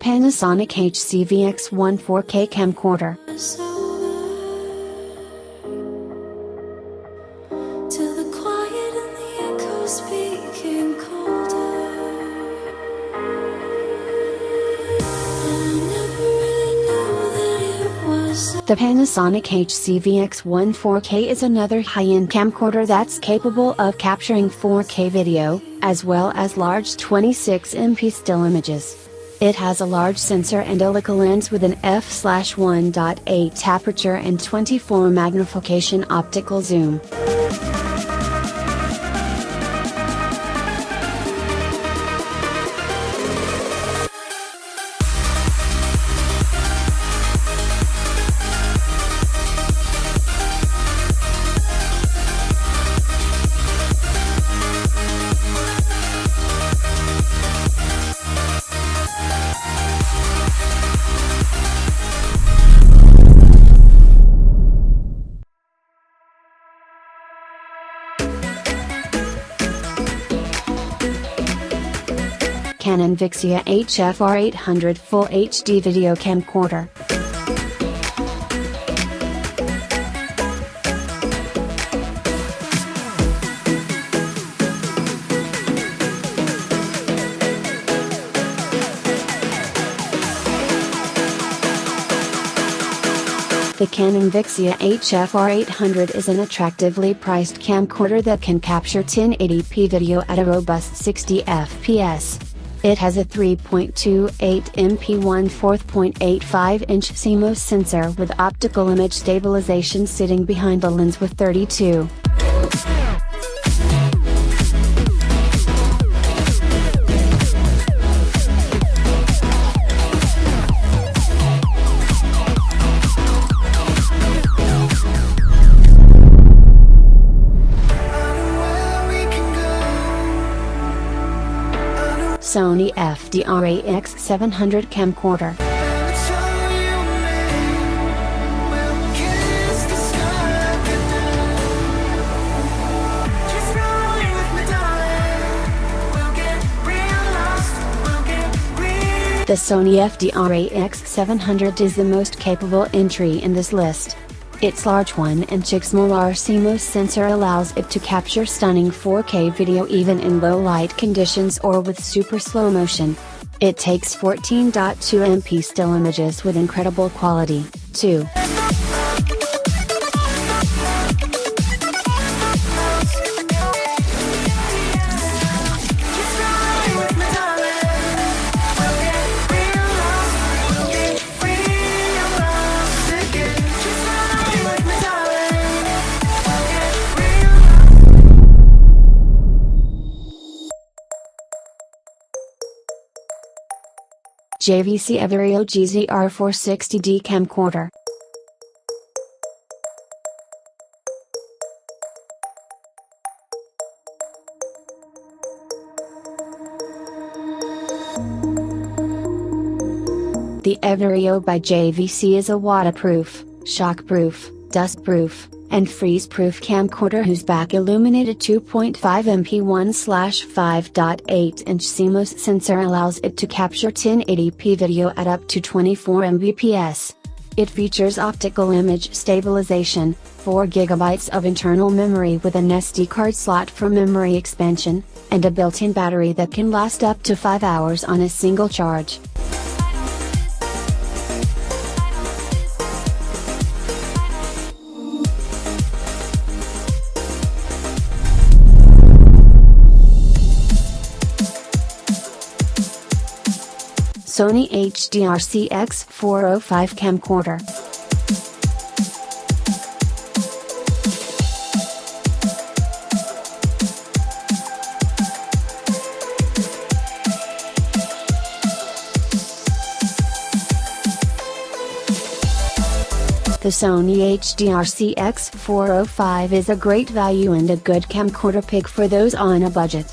Panasonic HCVX1 4K camcorder. Till the quiet and the echoes became colder. I never really knew that it was. The Panasonic HCVX1 4K is another high-end camcorder that's capable of capturing 4K video, as well as large 26MP still images. It has a large sensor and helical lens with an f/1.8 aperture and 24 magnification optical zoom. Canon Vixia HFR800 Full HD Video Camcorder. The Canon Vixia HFR800 is an attractively priced camcorder that can capture 1080p video at a robust 60 fps. It has a 3.28MP 1/4.85-inch CMOS sensor with optical image stabilization sitting behind the lens with 32. Sony FDR-AX700 camcorder. The Sony FDR-AX700 is the most capable entry in this list. Its large 1-inch XMLR CMOS sensor allows it to capture stunning 4K video even in low light conditions or with super slow motion. It takes 14.2MP still images with incredible quality, too. JVC Everio GZR460D camcorder. The Everio by JVC is a waterproof, shockproof, dustproof, and freeze-proof camcorder whose back illuminated 2.5MP 1/5.8-inch CMOS sensor allows it to capture 1080p video at up to 24 Mbps. It features optical image stabilization, 4GB of internal memory with an SD card slot for memory expansion, and a built-in battery that can last up to 5 hours on a single charge. Sony HDR-CX405 camcorder. The Sony HDR-CX405 is a great value and a good camcorder pick for those on a budget.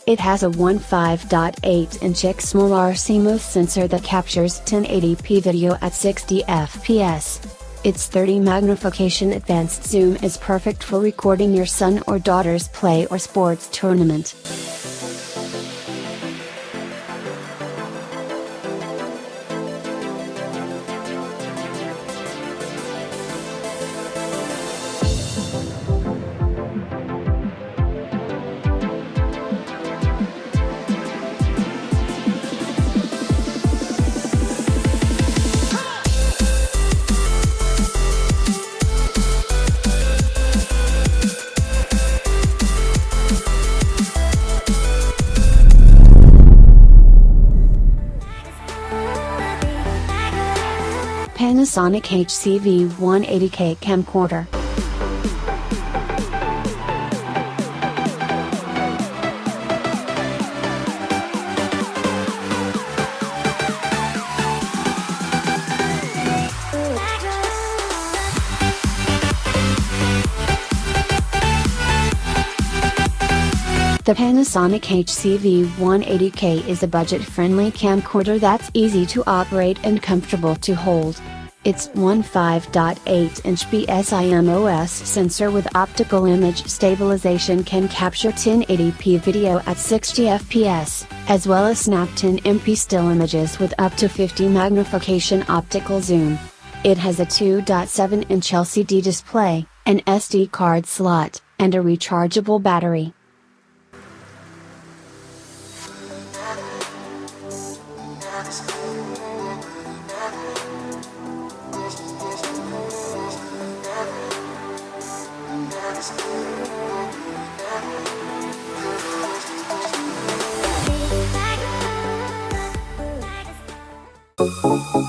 It has a 1/5.8-inch XMLR CMOS sensor that captures 1080p video at 60 fps. Its 30 magnification advanced zoom is perfect for recording your son or daughter's play or sports tournament. Panasonic HCV 180K camcorder. The Panasonic HCV 180K is a budget-friendly camcorder that's easy to operate and comfortable to hold. Its 15.8-inch BSIMOS sensor with optical image stabilization can capture 1080p video at 60 fps, as well as snap 10MP still images with up to 50 magnification optical zoom. It has a 2.7-inch LCD display, an SD card slot, and a rechargeable battery.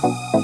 Like